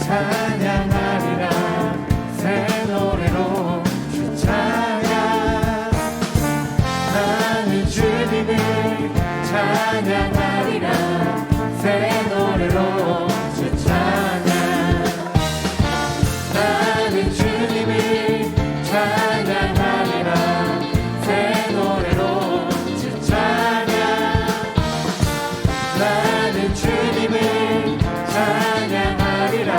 찬양하리라. 새 노래로 주 찬양. 나는 주님을 찬양하리라. 새 노래로 주 찬양. 나는 주님을 찬양하리라. 새 노래로 주 찬양. 나는 주님을 찬양하리라.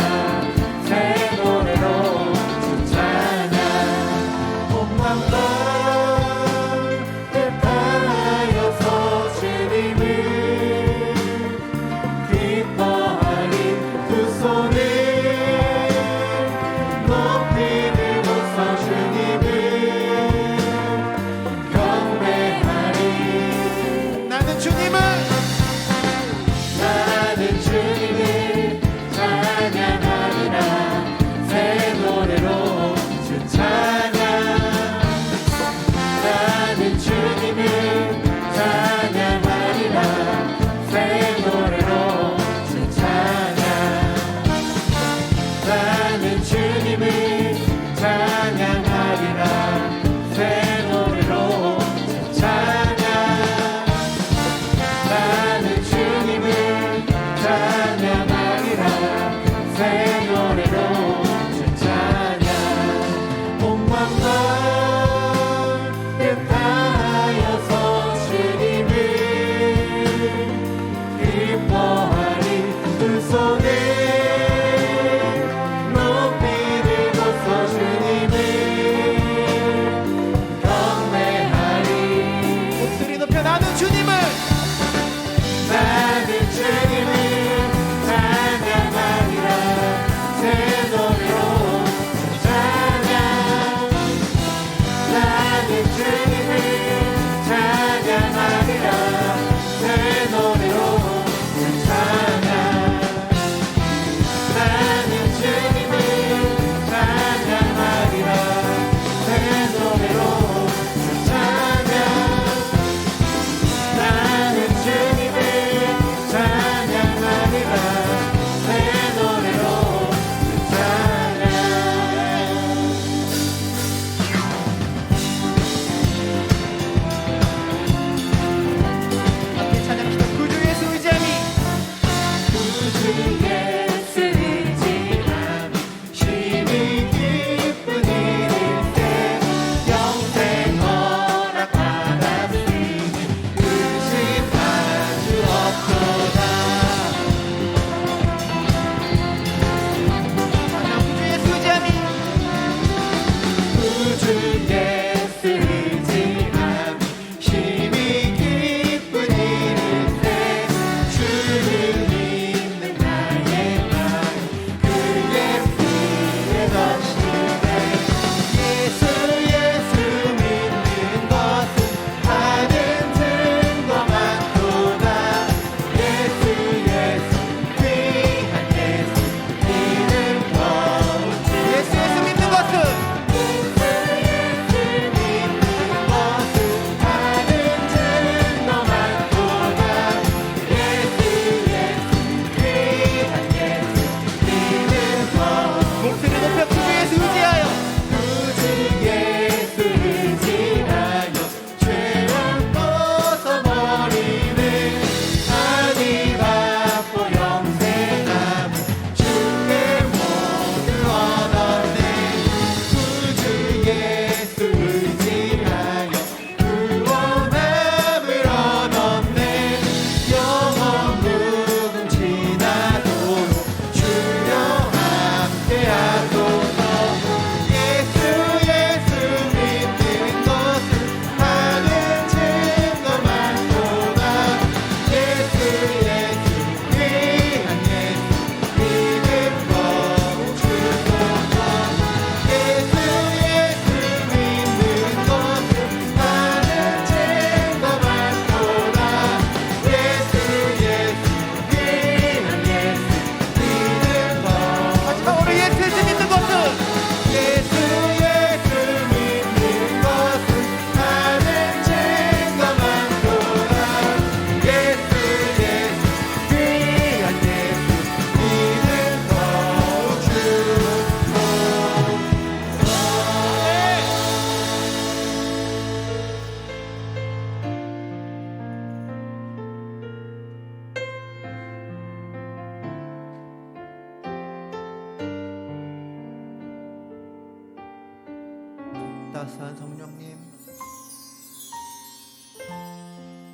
따스한 성령님,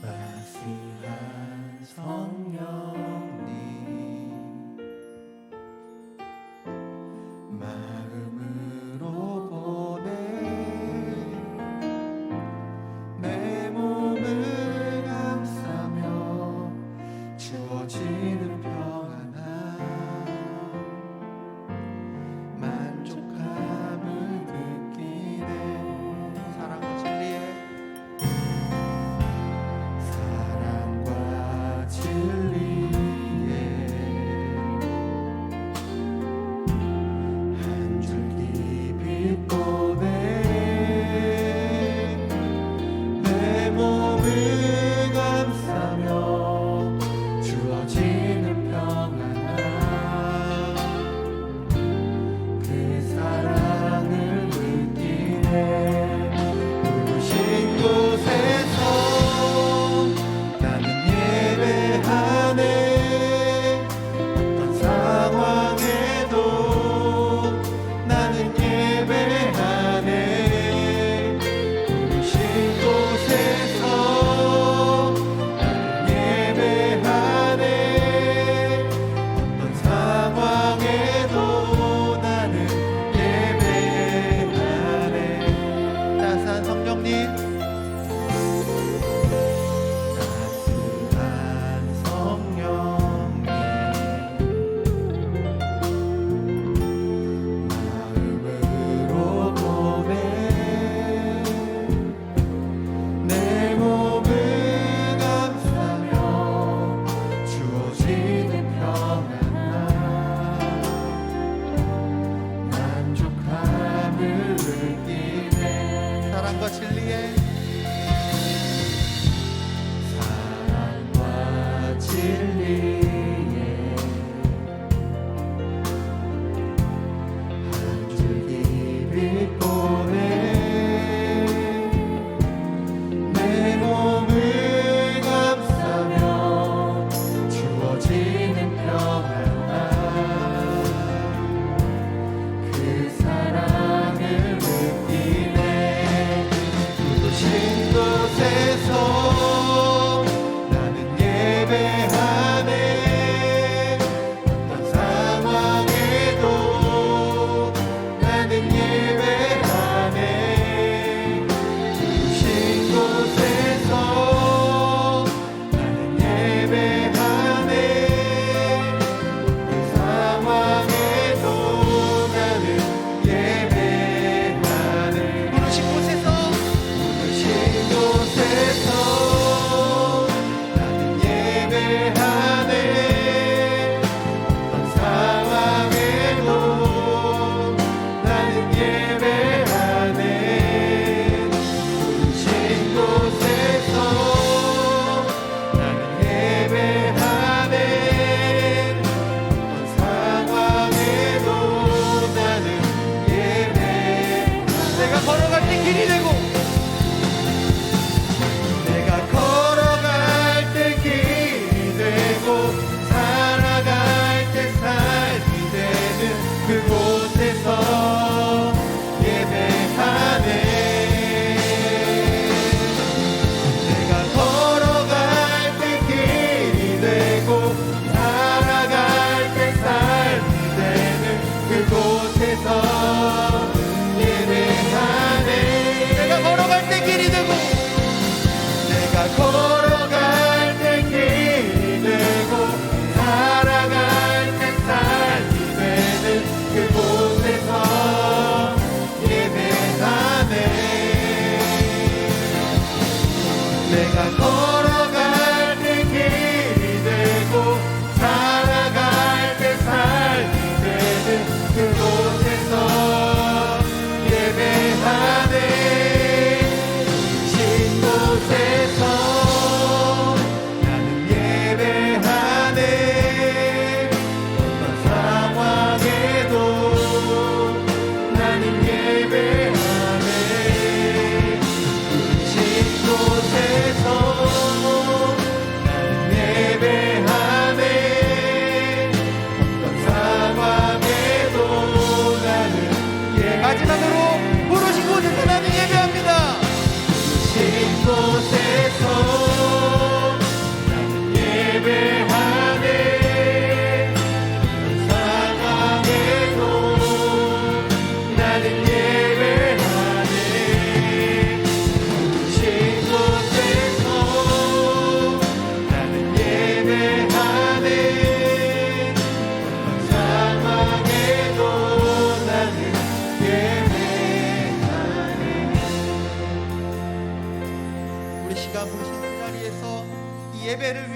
따스한 성령님 마음으로 보내 내 몸을 감싸며 주어지는 평안함 만족함을 느끼네. 사랑과 진리에 사랑과 진리에 한 줄기 빛 보내 내 몸을 감싸며 주어지는 평안함 그 사랑을 느끼네. 부르신 곳에서 나는 예배하네. 어떤 상황에도 나는 예배하네.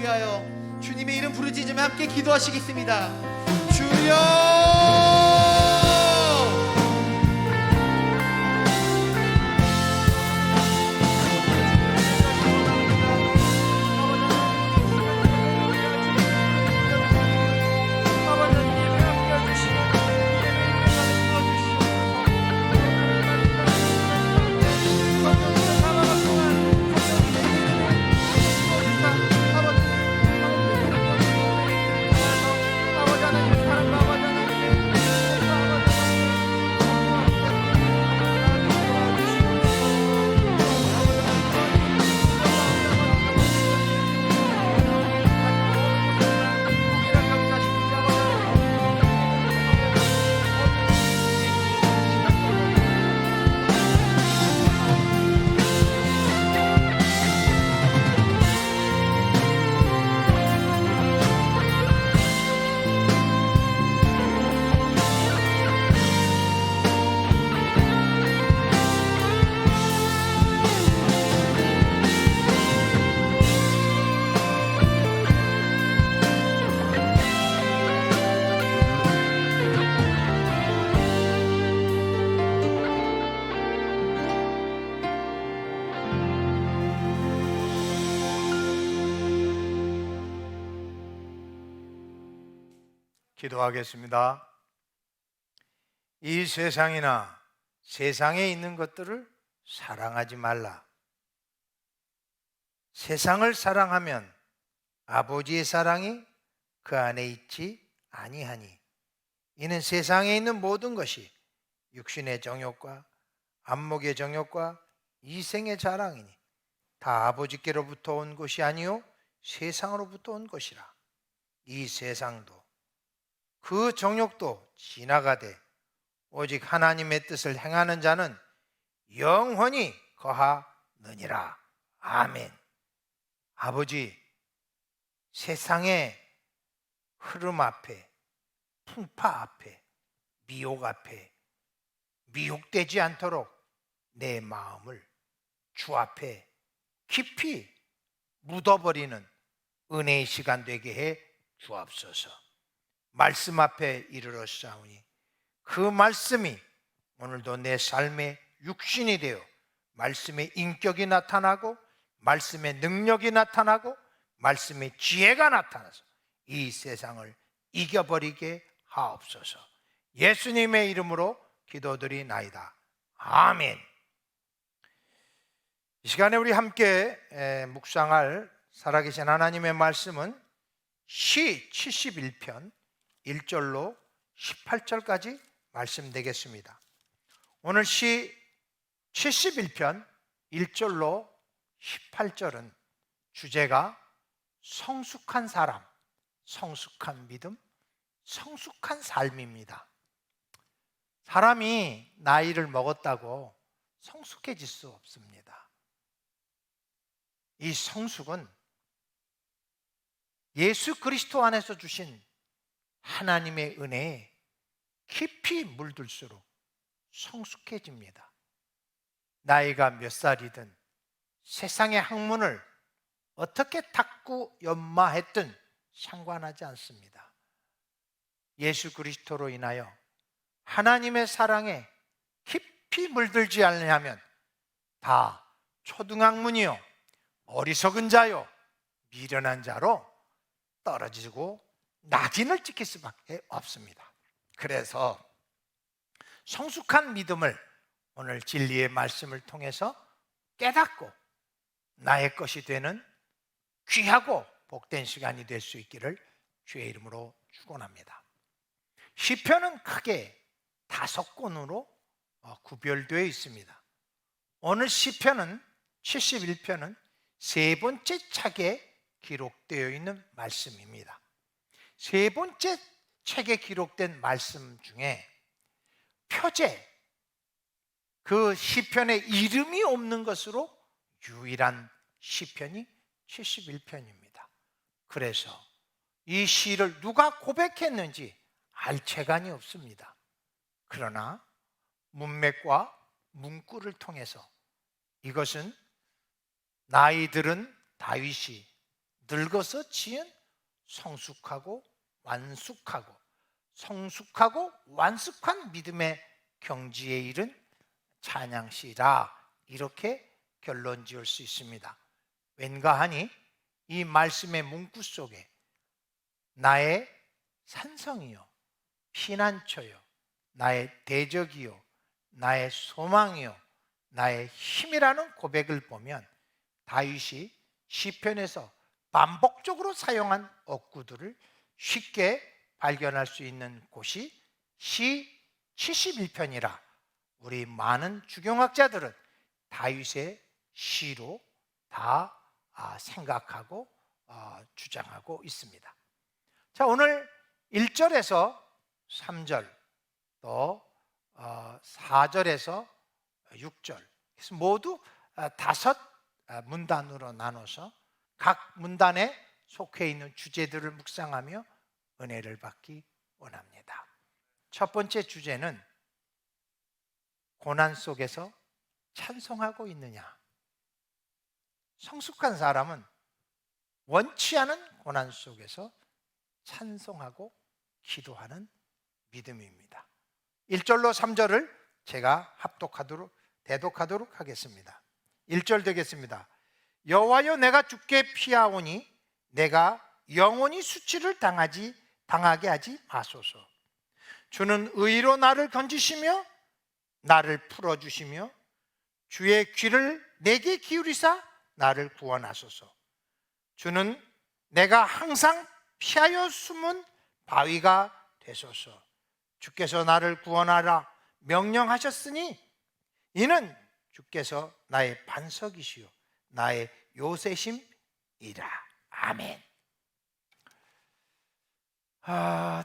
위하여 주님의 이름 부르짖으며 함께 기도하시겠습니다. 주여! 기도하겠습니다. 이 세상이나 세상에 있는 것들을 사랑하지 말라. 세상을 사랑하면 아버지의 사랑이 그 안에 있지 아니하니 이는 세상에 있는 모든 것이 육신의 정욕과 안목의 정욕과 이생의 자랑이니 다 아버지께로부터 온 것이 아니요 세상으로부터 온 것이라. 이 세상도 그 정욕도 지나가되 오직 하나님의 뜻을 행하는 자는 영원히 거하느니라. 아멘. 아버지, 세상의 흐름 앞에, 풍파 앞에, 미혹 앞에 미혹되지 않도록 내 마음을 주 앞에 깊이 묻어버리는 은혜의 시간 되게 해 주옵소서. 말씀 앞에 이르렀사오니 그 말씀이 오늘도 내 삶의 육신이 되어 말씀의 인격이 나타나고 말씀의 능력이 나타나고 말씀의 지혜가 나타나서 이 세상을 이겨버리게 하옵소서. 예수님의 이름으로 기도드리나이다. 아멘. 이 시간에 우리 함께 묵상할 살아계신 하나님의 말씀은 시 71편 1절로 18절까지 말씀되겠습니다. 오늘 시 71편 1절로 18절은 주제가 성숙한 사람, 성숙한 믿음, 성숙한 삶입니다. 사람이 나이를 먹었다고 성숙해질 수 없습니다. 이 성숙은 예수 그리스도 안에서 주신 하나님의 은혜에 깊이 물들수록 성숙해집니다. 나이가 몇 살이든 세상의 학문을 어떻게 닦고 연마했든 상관하지 않습니다. 예수 그리스도로 인하여 하나님의 사랑에 깊이 물들지 않으면 다 초등학문이요, 어리석은 자요, 미련한 자로 떨어지고 낙인을 찍힐 수밖에 없습니다. 그래서 성숙한 믿음을 오늘 진리의 말씀을 통해서 깨닫고 나의 것이 되는 귀하고 복된 시간이 될 수 있기를 주의 이름으로 축원합니다. 시편은 크게 5권으로 구별되어 있습니다. 오늘 시편은 71편은 세 번째 책에 기록되어 있는 말씀입니다. 세 번째 책에 기록된 말씀 중에 표제, 그 시편에 이름이 없는 것으로 유일한 시편이 71편입니다. 그래서 이 시를 누가 고백했는지 알 채간이 없습니다. 그러나 문맥과 문구를 통해서 이것은 나이 들은 다윗이 늙어서 지은 성숙하고 완숙하고 성숙하고 완숙한 믿음의 경지에 이른 찬양시라, 이렇게 결론 지을 수 있습니다. 왠가하니 이 말씀의 문구 속에 나의 산성이요, 피난처요, 나의 대적이요, 나의 소망이요, 나의 힘이라는 고백을 보면 다윗이 시편에서 반복적으로 사용한 어구들을 쉽게 발견할 수 있는 곳이 시 71편이라 우리 많은 주경학자들은 다윗의 시로 다 생각하고 주장하고 있습니다. 자, 오늘 1절에서 3절 또 4절에서 6절 모두 5 문단으로 나눠서 각 문단에 속해 있는 주제들을 묵상하며 은혜를 받기 원합니다. 첫 번째 주제는 고난 속에서 찬송하고 있느냐. 성숙한 사람은 원치 않은 고난 속에서 찬송하고 기도하는 믿음입니다. 1절로 3절을 제가 대독하도록 하겠습니다. 1절 되겠습니다. 여호와여, 내가 주께 피하오니 내가 영원히 수치를 당하게 하지 마소서. 주는 의로 나를 건지시며 나를 풀어주시며 주의 귀를 내게 기울이사 나를 구원하소서. 주는 내가 항상 피하여 숨은 바위가 되소서. 주께서 나를 구원하라 명령하셨으니 이는 주께서 나의 반석이시요 나의 요새심이라. 아멘.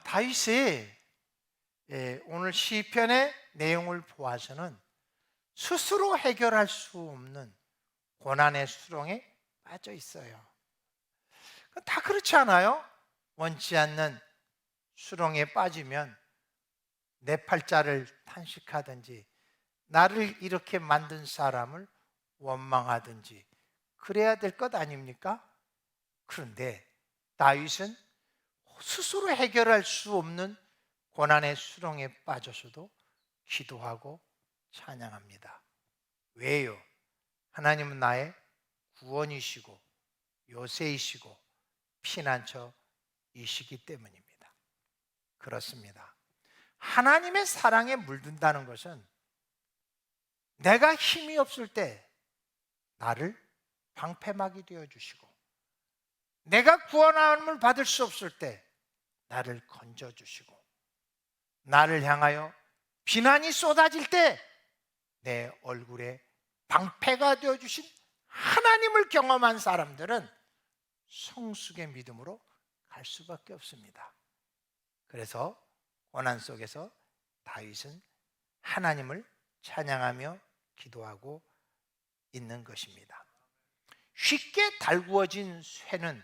다윗이 오늘 시편의 내용을 보아서는 스스로 해결할 수 없는 고난의 수렁에 빠져 있어요. 다 그렇지 않아요? 원치 않는 수렁에 빠지면 내 팔자를 탄식하든지 나를 이렇게 만든 사람을 원망하든지 그래야 될 것 아닙니까? 그런데 다윗은 스스로 해결할 수 없는 고난의 수렁에 빠져서도 기도하고 찬양합니다. 왜요? 하나님은 나의 구원이시고 요새이시고 피난처이시기 때문입니다. 그렇습니다. 하나님의 사랑에 물든다는 것은 내가 힘이 없을 때 나를 방패막이 되어주시고 내가 구원함을 받을 수 없을 때 나를 건져주시고 나를 향하여 비난이 쏟아질 때 내 얼굴에 방패가 되어주신 하나님을 경험한 사람들은 성숙의 믿음으로 갈 수밖에 없습니다. 그래서 고난 속에서 다윗은 하나님을 찬양하며 기도하고 있는 것입니다. 쉽게 달구어진 쇠는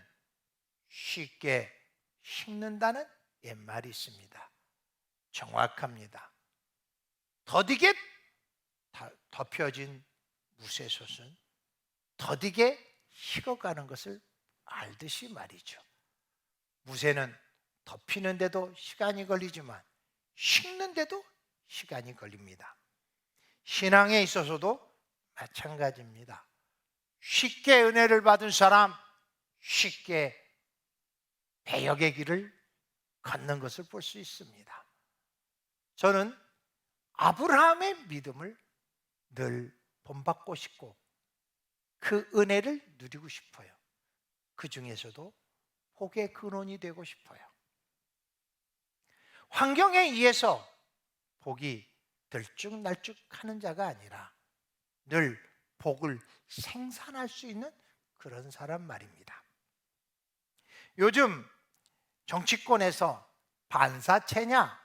쉽게 식는다는 옛말이 있습니다. 정확합니다. 더디게 덮여진 무쇠솥은 더디게 식어가는 것을 알듯이 말이죠. 무쇠는 덮이는데도 시간이 걸리지만 식는데도 시간이 걸립니다. 신앙에 있어서도 마찬가지입니다. 쉽게 은혜를 받은 사람, 쉽게 배역의 길을 걷는 것을 볼 수 있습니다. 저는 아브라함의 믿음을 늘 본받고 싶고 그 은혜를 누리고 싶어요. 그 중에서도 복의 근원이 되고 싶어요. 환경에 의해서 복이 들쭉날쭉하는 자가 아니라 늘 복을 생산할 수 있는 그런 사람 말입니다. 요즘 정치권에서 반사체냐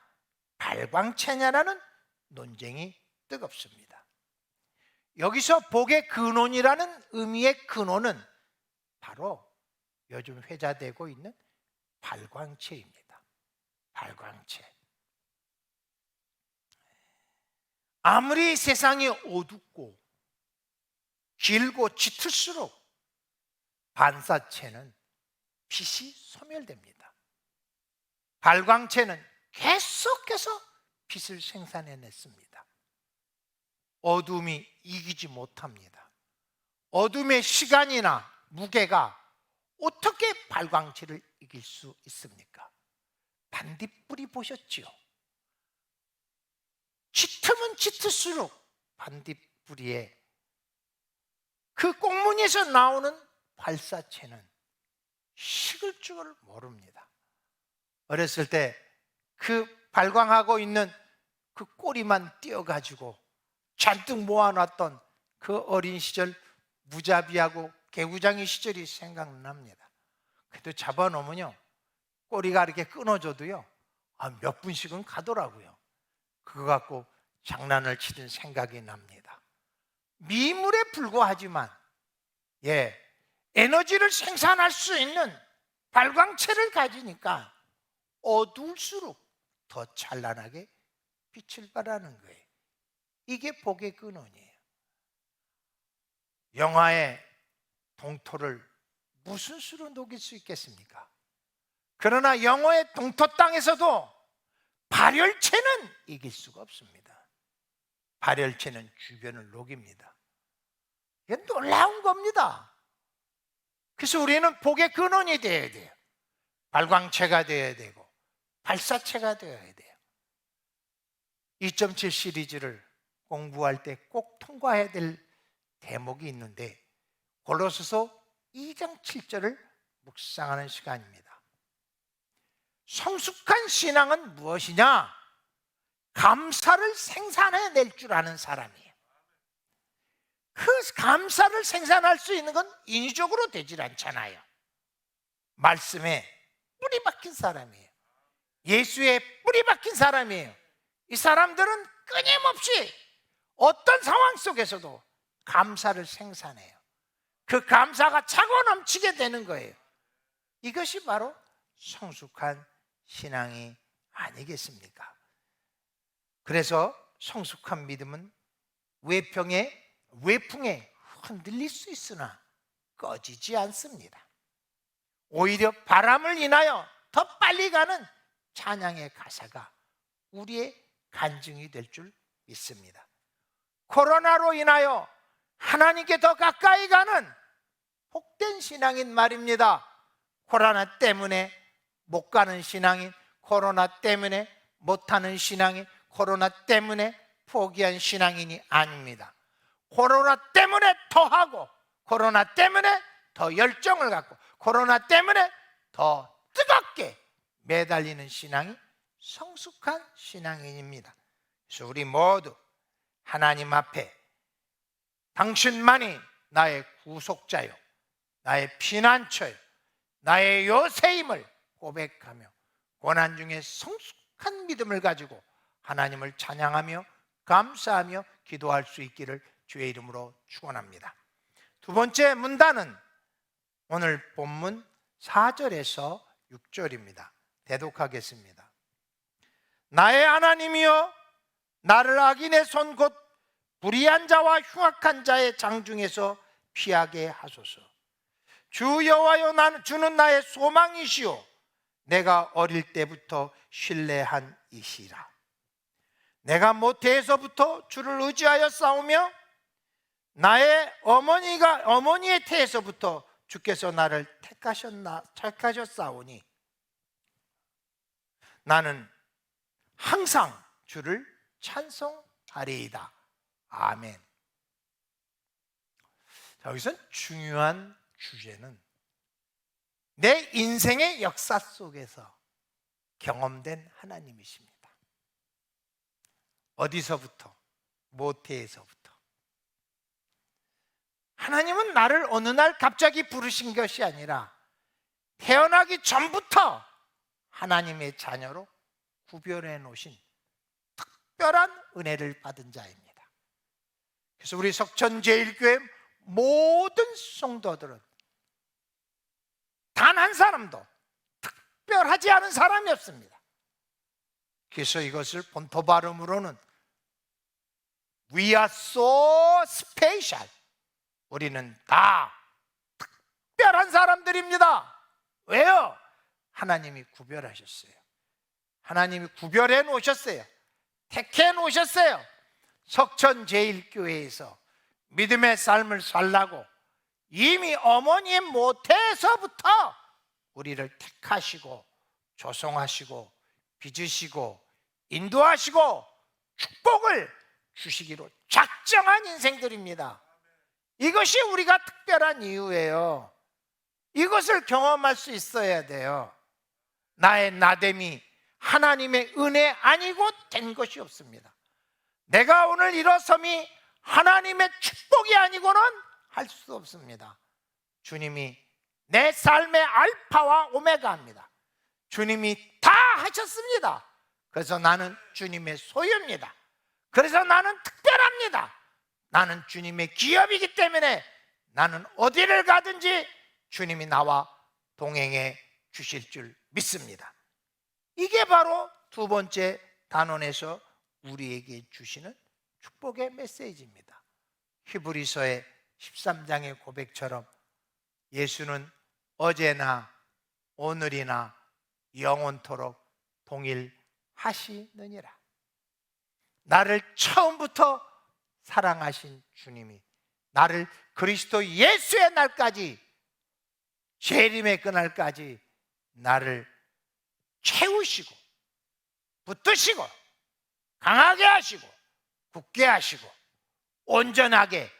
발광체냐라는 논쟁이 뜨겁습니다. 여기서 복의 근원이라는 의미의 근원은 바로 요즘 회자되고 있는 발광체입니다. 발광체. 아무리 세상이 어둡고 길고 짙을수록 반사체는 빛이 소멸됩니다. 발광체는 계속해서 빛을 생산해냈습니다. 어둠이 이기지 못합니다. 어둠의 시간이나 무게가 어떻게 발광체를 이길 수 있습니까? 반딧불이 보셨지요? 짙으면 짙을수록 반딧불이의 그 꽁무니에서 나오는 발사체는 식을 줄 모릅니다. 어렸을 때 그 발광하고 있는 그 꼬리만 띄어가지고 잔뜩 모아놨던 그 어린 시절, 무자비하고 개구장이 시절이 생각납니다. 그래도 잡아놓으면요, 꼬리가 이렇게 끊어져도요, 몇 분씩은 가더라고요. 그거 갖고 장난을 치던 생각이 납니다. 미물에 불과하지만 에너지를 생산할 수 있는 발광체를 가지니까 어두울수록 더 찬란하게 빛을 발하는 거예요. 이게 복의 근원이에요. 영화의 동토를 무슨 수로 녹일 수 있겠습니까? 그러나 영어의 동토 땅에서도 발열체는 이길 수가 없습니다. 발열체는 주변을 녹입니다. 이게 놀라운 겁니다. 그래서 우리는 복의 근원이 되어야 돼요. 발광체가 되어야 되고 발사체가 되어야 돼요. 2.7 시리즈를 공부할 때 꼭 통과해야 될 대목이 있는데 골로새서 2장 7절을 묵상하는 시간입니다. 성숙한 신앙은 무엇이냐? 감사를 생산해낼 줄 아는 사람이에요. 그 감사를 생산할 수 있는 건 인위적으로 되질 않잖아요. 말씀에 뿌리 박힌 사람이에요. 예수에 뿌리 박힌 사람이에요. 이 사람들은 끊임없이 어떤 상황 속에서도 감사를 생산해요. 그 감사가 차고 넘치게 되는 거예요. 이것이 바로 성숙한 신앙이 아니겠습니까? 그래서 성숙한 믿음은 외풍에 흔들릴 수 있으나 꺼지지 않습니다. 오히려 바람을 인하여 더 빨리 가는 찬양의 가사가 우리의 간증이 될 줄 믿습니다. 코로나로 인하여 하나님께 더 가까이 가는 복된 신앙인 말입니다. 코로나 때문에 못 가는 신앙인, 코로나 때문에 못하는 신앙인, 코로나 때문에 포기한 신앙인이 아닙니다. 코로나 때문에 더 하고, 코로나 때문에 더 열정을 갖고, 코로나 때문에 더 뜨겁게 매달리는 신앙이 성숙한 신앙인입니다. 그래서 우리 모두 하나님 앞에 당신만이 나의 구속자요, 나의 피난처요, 나의 요새임을 고백하며 고난 중에 성숙한 믿음을 가지고 하나님을 찬양하며 감사하며 기도할 수 있기를 주의 이름으로 축원합니다. 두 번째 문단은 오늘 본문 4절에서 6절입니다. 대독하겠습니다. 나의 하나님이여, 나를 악인의 손 곧 불의한 자와 흉악한 자의 장중에서 피하게 하소서. 주 여호와여, 주는 나의 소망이시오, 내가 어릴 때부터 신뢰한 이시라. 내가 모태에서부터 주를 의지하여 싸우며 나의 어머니의 태에서부터 주께서 나를 택하셨사오니 나는 항상 주를 찬송하리이다. 아멘. 자, 여기서 중요한 주제는 내 인생의 역사 속에서 경험된 하나님이십니다. 어디서부터? 모태에서부터. 하나님은 나를 어느 날 갑자기 부르신 것이 아니라 태어나기 전부터 하나님의 자녀로 구별해 놓으신 특별한 은혜를 받은 자입니다. 그래서 우리 석천제일교회 모든 성도들은 단 한 사람도 특별하지 않은 사람이 없습니다. 그래서 이것을 본토 발음으로는 We are so special. 우리는 다 특별한 사람들입니다. 왜요? 하나님이 구별하셨어요. 하나님이 구별해 놓으셨어요. 택해 놓으셨어요. 석천제일교회에서 믿음의 삶을 살라고 이미 어머니의 모태에서부터 우리를 택하시고 조성하시고 빚으시고 인도하시고 축복을 주시기로 작정한 인생들입니다. 이것이 우리가 특별한 이유예요. 이것을 경험할 수 있어야 돼요. 나의 나됨이 하나님의 은혜 아니고 된 것이 없습니다. 내가 오늘 일어섬이 하나님의 축복이 아니고는 할 수 없습니다. 주님이 내 삶의 알파와 오메가입니다. 주님이 다 하셨습니다. 그래서 나는 주님의 소유입니다. 그래서 나는 특별합니다. 나는 주님의 기업이기 때문에 나는 어디를 가든지 주님이 나와 동행해 주실 줄 믿습니다. 이게 바로 두 번째 단원에서 우리에게 주시는 축복의 메시지입니다. 히브리서의 13장의 고백처럼 예수는 어제나 오늘이나 영원토록 동일하시느니라. 나를 처음부터 사랑하신 주님이 나를 그리스도 예수의 날까지, 재림의 그날까지 나를 채우시고 붙드시고 강하게 하시고 굳게 하시고 온전하게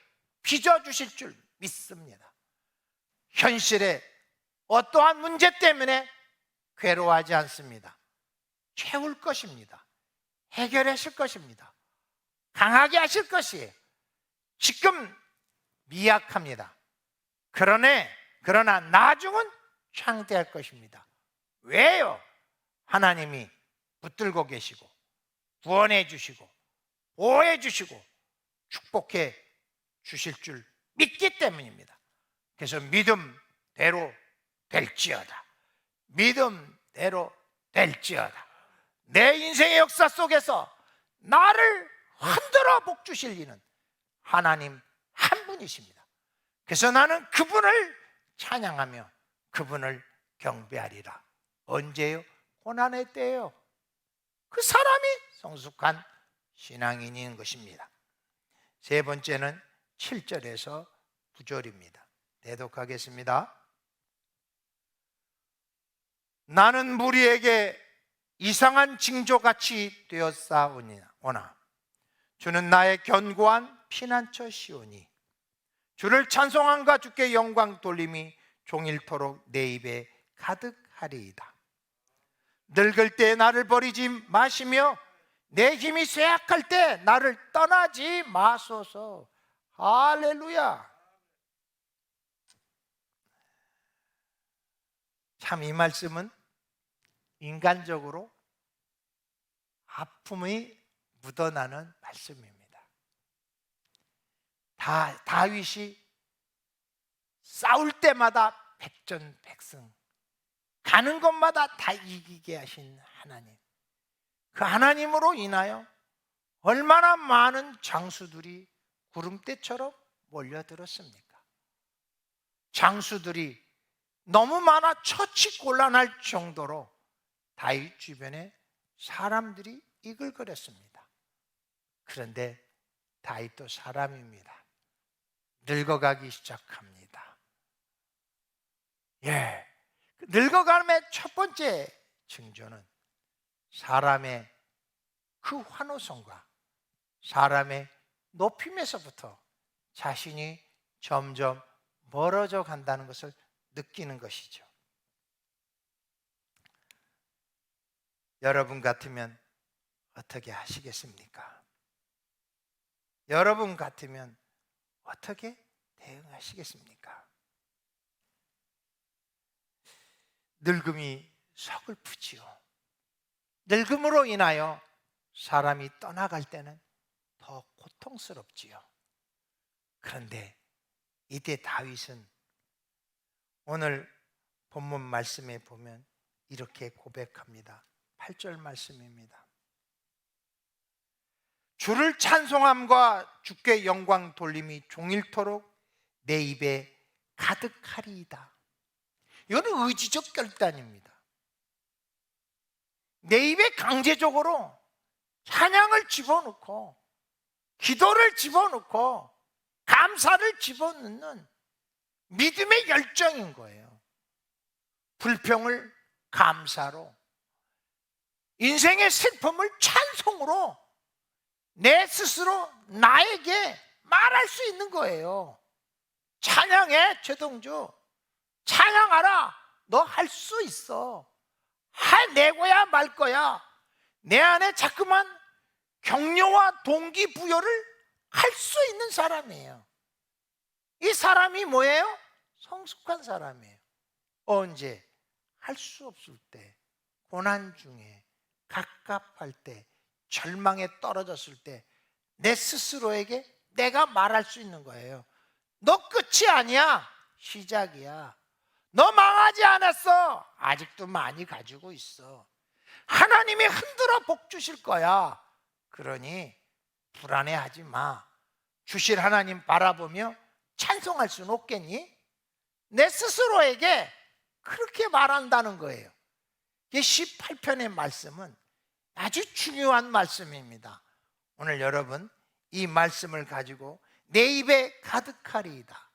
빚어주실 줄 믿습니다. 현실의 어떠한 문제 때문에 괴로워하지 않습니다. 채울 것입니다. 해결하실 것입니다. 강하게 하실 것이에요. 지금 미약합니다. 그러나 나중은 창대할 것입니다. 왜요? 하나님이 붙들고 계시고 구원해 주시고 보호해 주시고 축복해 주실 줄 믿기 때문입니다. 그래서 믿음대로 될지어다. 믿음대로 될지어다. 내 인생의 역사 속에서 나를 흔들어 복 주실 이는 하나님 한 분이십니다. 그래서 나는 그분을 찬양하며 그분을 경배하리라. 언제요? 고난의 때예요. 그 사람이 성숙한 신앙인인 것입니다. 세 번째는 7절에서 9절입니다. 대독하겠습니다. 나는 무리에게 이상한 징조같이 되었사오나 주는 나의 견고한 피난처 시오니 주를 찬송함과 주께 영광 돌림이 종일토록 내 입에 가득하리이다. 늙을 때 나를 버리지 마시며 내 힘이 쇠약할 때 나를 떠나지 마소서. 할렐루야. 참 이 말씀은 인간적으로 아픔이 묻어나는 말씀입니다. 다윗이 싸울 때마다 백전백승, 가는 곳마다 다 이기게 하신 하나님, 그 하나님으로 인하여 얼마나 많은 장수들이 구름대처럼 몰려들었습니까? 장수들이 너무 많아 처치곤란할 정도로 다윗 주변에 사람들이 이글거렸습니다. 그런데 다윗도 사람입니다. 늙어가기 시작합니다. 늙어감의 첫 번째 징조는 사람의 그 환호성과 사람의 높임에서부터 자신이 점점 멀어져 간다는 것을 느끼는 것이죠. 여러분 같으면 어떻게 하시겠습니까? 여러분 같으면 어떻게 대응하시겠습니까? 늙음이 서글프지요. 늙음으로 인하여 사람이 떠나갈 때는 더 고통스럽지요. 그런데 이때 다윗은 오늘 본문 말씀에 보면 이렇게 고백합니다. 8절 말씀입니다. 주를 찬송함과 주께 영광 돌림이 종일토록 내 입에 가득하리이다. 이건 의지적 결단입니다. 내 입에 강제적으로 찬양을 집어넣고 기도를 집어넣고 감사를 집어넣는 믿음의 열정인 거예요. 불평을 감사로, 인생의 슬픔을 찬송으로 내 스스로 나에게 말할 수 있는 거예요. 찬양해, 최동주. 찬양하라. 너 할 수 있어. 해내고야 말 거야. 내 안에 자꾸만 격려와 동기부여를 할 수 있는 사람이에요. 이 사람이 뭐예요? 성숙한 사람이에요. 언제? 할 수 없을 때, 고난 중에, 갑갑할 때, 절망에 떨어졌을 때 내 스스로에게 내가 말할 수 있는 거예요. 너 끝이 아니야. 시작이야. 너 망하지 않았어. 아직도 많이 가지고 있어. 하나님이 흔들어 복 주실 거야. 그러니 불안해하지 마. 주실 하나님 바라보며 찬송할 수는 없겠니? 내 스스로에게 그렇게 말한다는 거예요. 18편의 말씀은 아주 중요한 말씀입니다. 오늘 여러분 이 말씀을 가지고 내 입에 가득하리이다.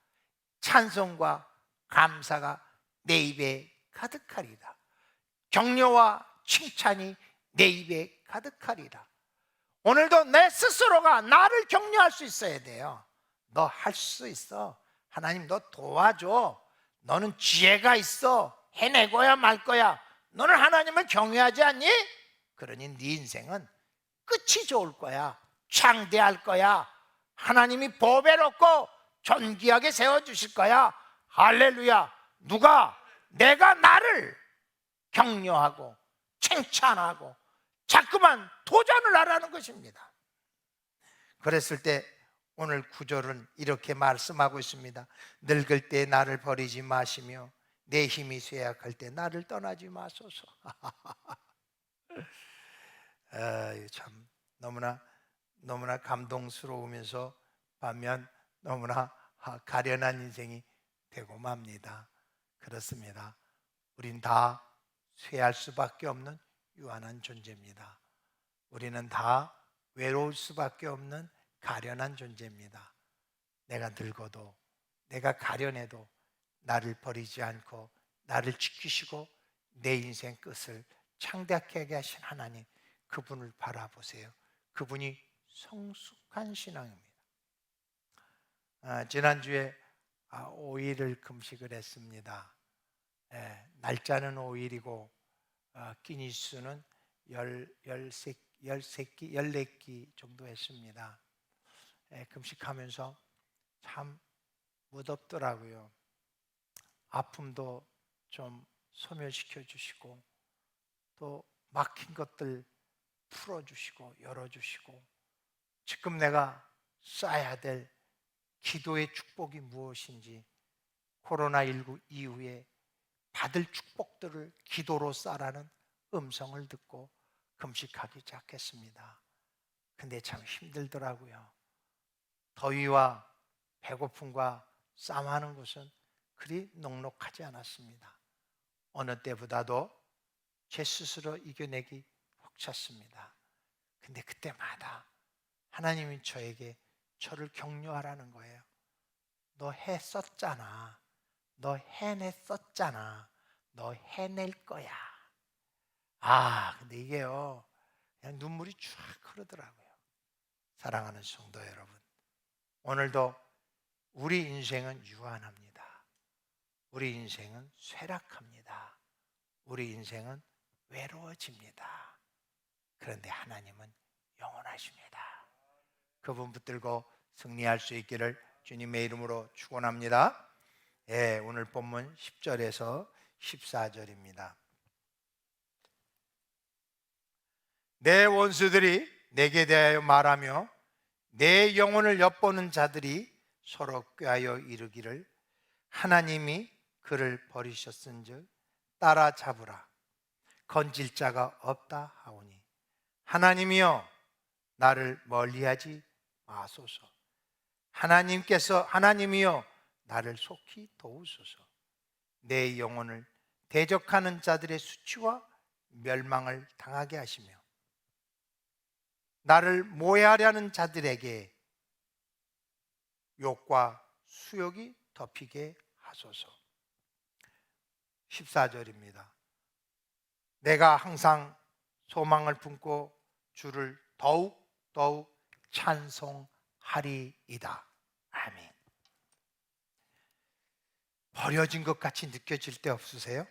찬송과 감사가 내 입에 가득하리이다. 격려와 칭찬이 내 입에 가득하리이다. 오늘도 내 스스로가 나를 격려할 수 있어야 돼요. 너 할 수 있어. 하나님 너 도와줘. 너는 지혜가 있어. 해내고야 말 거야. 너는 하나님을 경외하지 않니? 그러니 네 인생은 끝이 좋을 거야. 창대할 거야. 하나님이 보배롭고 존귀하게 세워주실 거야. 할렐루야. 누가? 내가 나를 격려하고 칭찬하고 자꾸만 도전을 하라는 것입니다. 그랬을 때 오늘 구절은 이렇게 말씀하고 있습니다. 늙을 때 나를 버리지 마시며 내 힘이 쇠약할 때 나를 떠나지 마소서. 참 너무나 감동스러우면서 반면 너무나 가련한 인생이 되고 맙니다. 그렇습니다. 우린 다 쇠할 수밖에 없는 유한한 존재입니다. 우리는 다 외로울 수밖에 없는 가련한 존재입니다. 내가 늙어도 내가 가련해도 나를 버리지 않고 나를 지키시고 내 인생 끝을 창대하게 하신 하나님, 그분을 바라보세요. 그분이 성숙한 신앙입니다. 지난주에 5일을 금식을 했습니다. 날짜는 5일이고 끼니 수는 14끼 정도 했습니다. 금식하면서 참 무덥더라고요. 아픔도 좀 소멸시켜 주시고 또 막힌 것들 풀어주시고 열어주시고 지금 내가 쌓아야 될 기도의 축복이 무엇인지, 코로나19 이후에 받을 축복들을 기도로 쌓라는 음성을 듣고 금식하기 시작했습니다. 근데 참 힘들더라고요. 더위와 배고픔과 싸움하는 것은 그리 녹록하지 않았습니다. 어느 때보다도 제 스스로 이겨내기 벅찼습니다. 근데 그때마다 하나님이 저를 격려하라는 거예요. 너 했었잖아. 너 해냈었잖아. 너 해낼 거야. 근데 이게요, 그냥 눈물이 쫙 흐르더라고요. 사랑하는 성도 여러분, 오늘도 우리 인생은 유한합니다. 우리 인생은 쇠락합니다. 우리 인생은 외로워집니다. 그런데 하나님은 영원하십니다. 그분 붙들고 승리할 수 있기를 주님의 이름으로 축원합니다. 오늘 본문 10절에서 14절입니다. 내 원수들이 내게 대하여 말하며 내 영혼을 엿보는 자들이 서로 꾀하여 이르기를 하나님이 그를 버리셨은즉 따라잡으라. 건질 자가 없다 하오니 하나님이여 나를 멀리하지 마소서. 하나님이여 나를 속히 도우소서. 내 영혼을 대적하는 자들의 수치와 멸망을 당하게 하시며 나를 모해하려는 자들에게 욕과 수욕이 덮이게 하소서. 14절입니다. 내가 항상 소망을 품고 주를 더욱 찬송하리이다. 아멘. 버려진 것 같이 느껴질 때 없으세요?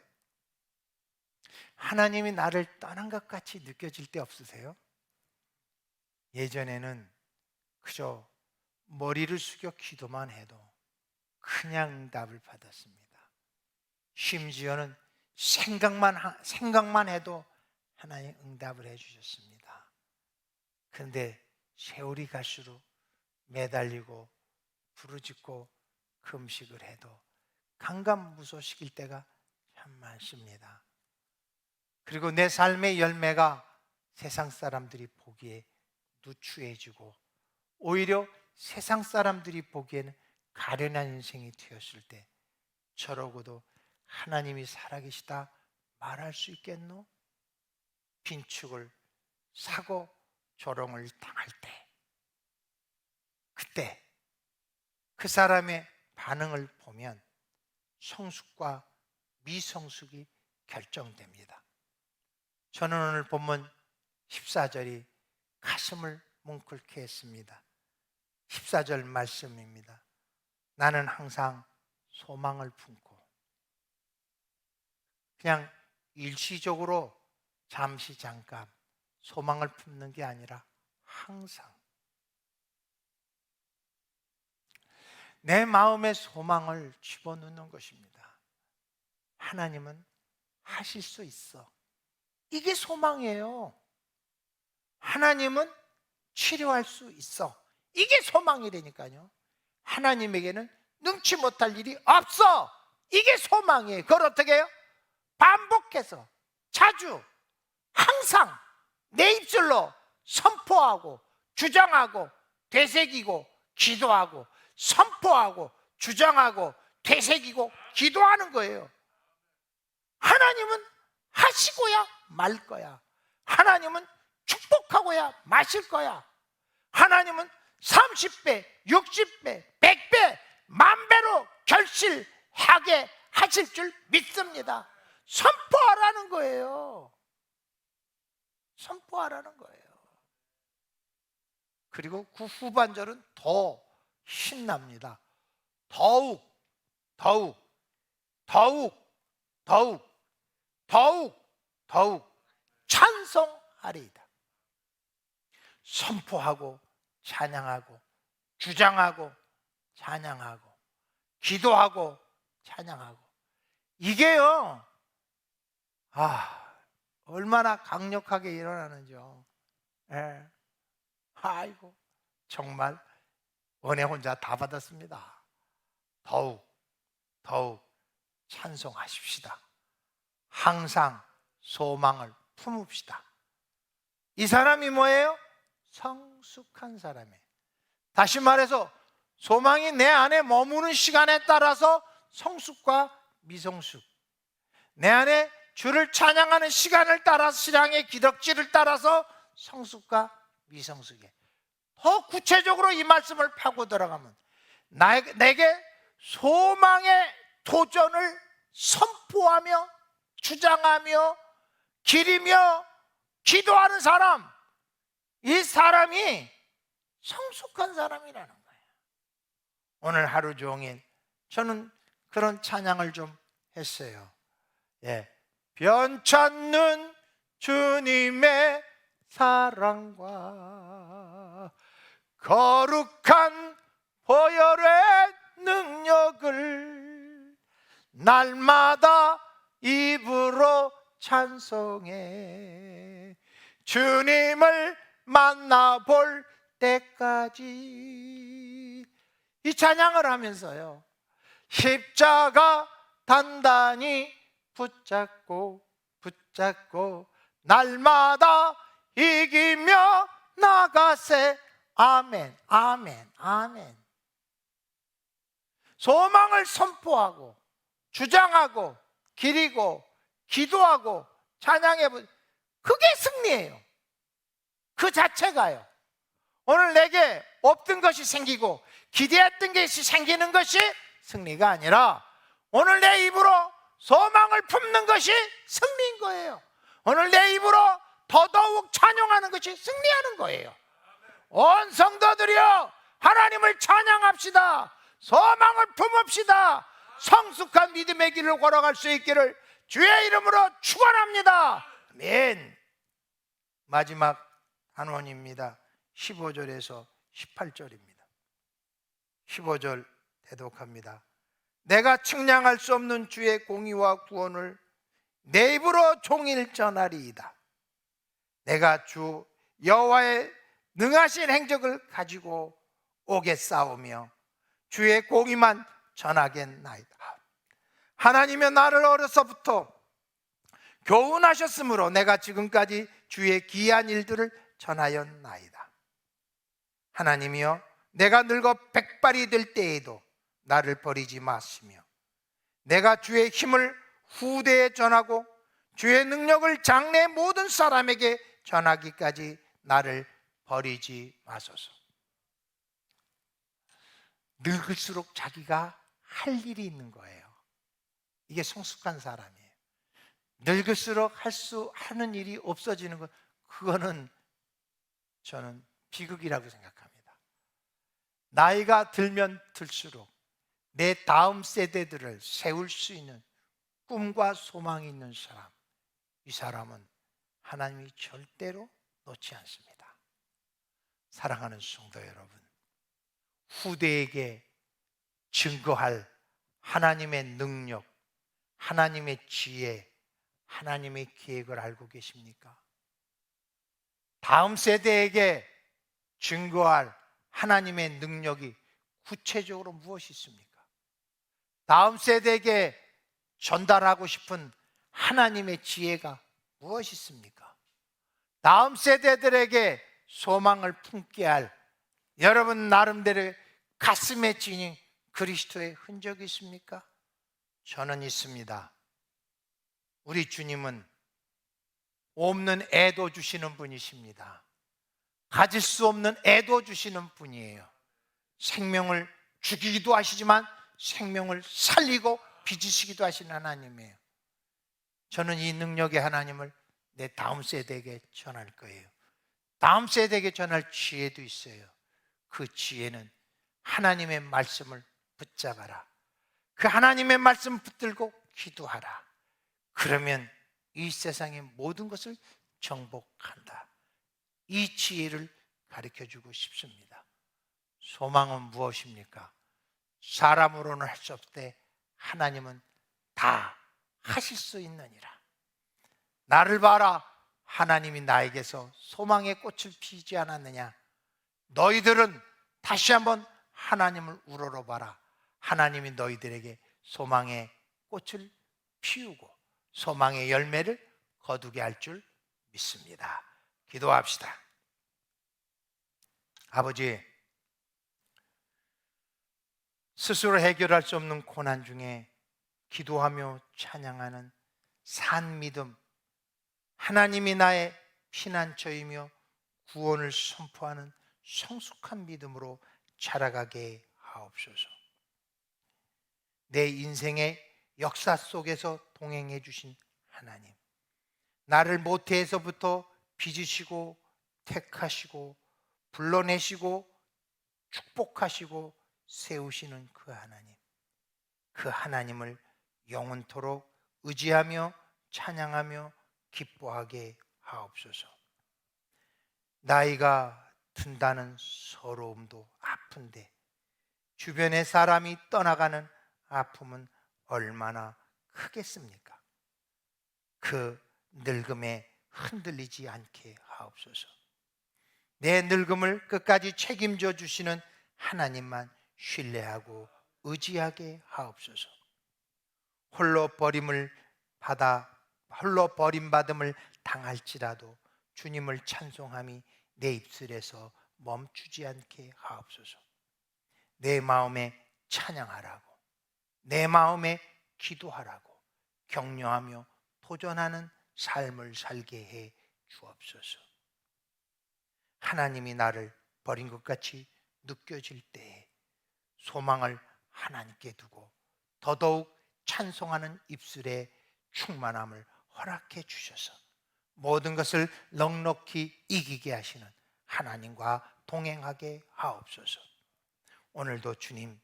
하나님이 나를 떠난 것 같이 느껴질 때 없으세요? 예전에는 그저 머리를 숙여 기도만 해도 그냥 응답을 받았습니다. 심지어는 생각만 해도 하나님 응답을 해주셨습니다. 그런데 세월이 갈수록 매달리고 부르짖고 금식을 해도 강간무소식일 때가 참 많습니다. 그리고 내 삶의 열매가 세상 사람들이 보기에 누추해지고 오히려 세상 사람들이 보기에는 가련한 인생이 되었을 때 저러고도 하나님이 살아계시다 말할 수 있겠노? 빈축을 사고 조롱을 당할 때, 그때 그 사람의 반응을 보면 성숙과 미성숙이 결정됩니다. 저는 오늘 본문 14절이 가슴을 뭉클게 했습니다. 14절 말씀입니다. 나는 항상 소망을 품고, 그냥 일시적으로 잠깐 소망을 품는 게 아니라 항상 내 마음의 소망을 집어넣는 것입니다. 하나님은 하실 수 있어. 이게 소망이에요. 하나님은 치료할 수 있어. 이게 소망이라니까요. 하나님에게는 능치 못할 일이 없어. 이게 소망이에요. 그걸 어떻게 해요? 반복해서 자주 항상 내 입술로 선포하고 주장하고 되새기고 기도하고 선포하고 주장하고 되새기고 기도하는 거예요. 하나님은 하시고야 말 거야. 하나님은 축복하고야 마실 거야. 하나님은 30배, 60배, 100배, 만배로 결실하게 하실 줄 믿습니다. 선포하라는 거예요. 선포하라는 거예요. 그리고 그 후반절은 더 신납니다. 더욱 찬송하리이다. 선포하고 찬양하고 주장하고 찬양하고 기도하고 찬양하고, 이게요 얼마나 강력하게 일어나는지요. 예. 아이고 정말 은혜 혼자 다 받았습니다. 더욱 찬송하십시다. 항상 소망을 품읍시다. 이 사람이 뭐예요? 성숙한 사람이에요. 다시 말해서 소망이 내 안에 머무는 시간에 따라서 성숙과 미성숙, 내 안에 주를 찬양하는 시간을 따라서, 신앙의 기덕질을 따라서 성숙과 미성숙에, 더 구체적으로 이 말씀을 파고 들어가면 내게 소망의 도전을 선포하며 주장하며 기리며 기도하는 사람, 이 사람이 성숙한 사람이라는 거예요. 오늘 하루 종일 저는 그런 찬양을 좀 했어요. 변찮는 주님의 사랑과 거룩한 보혈의 능력을 날마다 입으로 찬송해 주님을 만나볼 때까지. 이 찬양을 하면서요, 십자가 단단히 붙잡고 날마다 이기며 나가세. 아멘, 아멘, 아멘. 소망을 선포하고 주장하고 기리고 기도하고 찬양해 보 그게 승리예요. 그 자체가요. 오늘 내게 없던 것이 생기고 기대했던 것이 생기는 것이 승리가 아니라 오늘 내 입으로 소망을 품는 것이 승리인 거예요. 오늘 내 입으로 더더욱 찬양하는 것이 승리하는 거예요. 온 성도들이여, 하나님을 찬양합시다. 소망을 품읍시다. 성숙한 믿음의 길을 걸어갈 수 있기를 주의 이름으로 축원합니다. 아멘. 마지막 단원입니다. 15절에서 18절입니다. 15절 대독합니다. 내가 측량할 수 없는 주의 공의와 구원을 내 입으로 종일 전하리이다. 내가 주 여호와의 능하신 행적을 가지고 오겠사오며 주의 공의만 전하겠나이다. 하나님이 나를 어려서부터 교훈하셨으므로 내가 지금까지 주의 귀한 일들을 전하였나이다. 하나님이여, 내가 늙어 백발이 될 때에도 나를 버리지 마시며 내가 주의 힘을 후대에 전하고 주의 능력을 장래 모든 사람에게 전하기까지 나를 버리지 마소서. 늙을수록 자기가 할 일이 있는 거예요. 이게 성숙한 사람이에요. 늙을수록 하는 일이 없어지는 것, 그거는 저는 비극이라고 생각합니다. 나이가 들면 들수록 내 다음 세대들을 세울 수 있는 꿈과 소망이 있는 사람, 이 사람은 하나님이 절대로 놓지 않습니다. 사랑하는 성도 여러분, 후대에게 증거할 하나님의 능력, 하나님의 지혜, 하나님의 계획을 알고 계십니까? 다음 세대에게 증거할 하나님의 능력이 구체적으로 무엇이 있습니까? 다음 세대에게 전달하고 싶은 하나님의 지혜가 무엇이 있습니까? 다음 세대들에게 소망을 품게 할 여러분 나름대로 가슴에 지닌 그리스도의 흔적이 있습니까? 저는 있습니다. 우리 주님은 없는 애도 주시는 분이십니다. 가질 수 없는 애도 주시는 분이에요. 생명을 죽이기도 하시지만 생명을 살리고 빚으시기도 하시는 하나님이에요. 저는 이 능력의 하나님을 내 다음 세대에게 전할 거예요. 다음 세대에게 전할 지혜도 있어요. 그 지혜는 하나님의 말씀을 붙잡아라. 그 하나님의 말씀 붙들고 기도하라. 그러면 이 세상의 모든 것을 정복한다. 이 지혜를 가르쳐주고 싶습니다. 소망은 무엇입니까? 사람으로는 할 수 없되 하나님은 다 하실 수 있느니라. 나를 봐라. 하나님이 나에게서 소망의 꽃을 피지 않았느냐? 너희들은 다시 한번 하나님을 우러러봐라. 하나님이 너희들에게 소망의 꽃을 피우고 소망의 열매를 거두게 할 줄 믿습니다. 기도합시다. 아버지, 스스로 해결할 수 없는 고난 중에 기도하며 찬양하는 산 믿음, 하나님이 나의 피난처이며 구원을 선포하는 성숙한 믿음으로 자라가게 하옵소서. 내 인생의 역사 속에서 동행해 주신 하나님, 나를 모태에서부터 빚으시고 택하시고 불러내시고 축복하시고 세우시는 그 하나님, 그 하나님을 영원토록 의지하며 찬양하며 기뻐하게 하옵소서. 나이가 든다는 서러움도 아픈데 주변의 사람이 떠나가는 아픔은 얼마나 크겠습니까? 그 늙음에 흔들리지 않게 하옵소서. 내 늙음을 끝까지 책임져 주시는 하나님만 신뢰하고 의지하게 하옵소서. 홀로 버림받음을 당할지라도 주님을 찬송함이 내 입술에서 멈추지 않게 하옵소서. 내 마음에 찬양하라고, 내 마음에 기도하라고 격려하며 도전하는 삶을 살게 해 주옵소서. 하나님이 나를 버린 것 같이 느껴질 때에 소망을 하나님께 두고 더더욱 찬송하는 입술의 충만함을 허락해 주셔서 모든 것을 넉넉히 이기게 하시는 하나님과 동행하게 하옵소서. 오늘도 주님,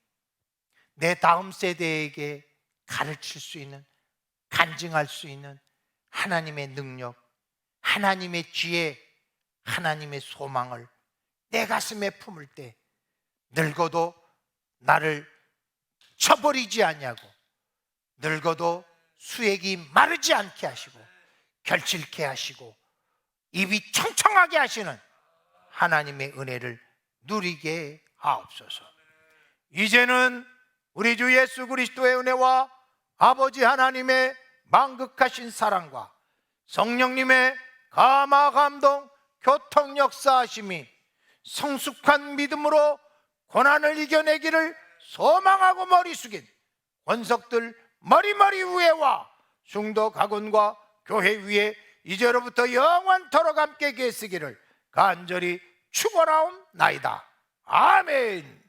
내 다음 세대에게 가르칠 수 있는, 간증할 수 있는 하나님의 능력, 하나님의 지혜, 하나님의 소망을 내 가슴에 품을 때 늙어도 나를 쳐버리지 않냐고, 늙어도 수액이 마르지 않게 하시고 결칠케 하시고 입이 청청하게 하시는 하나님의 은혜를 누리게 하옵소서. 이제는 우리 주 예수 그리스도의 은혜와 아버지 하나님의 만극하신 사랑과 성령님의 감화 감동 교통 역사하심이 성숙한 믿음으로 고난을 이겨내기를 소망하고 머리 숙인 원석들 머리머리 위에와 중도 가군과 교회 위에 이제로부터 영원토록 함께 계시기를 간절히 축원하옵나이다. 아멘.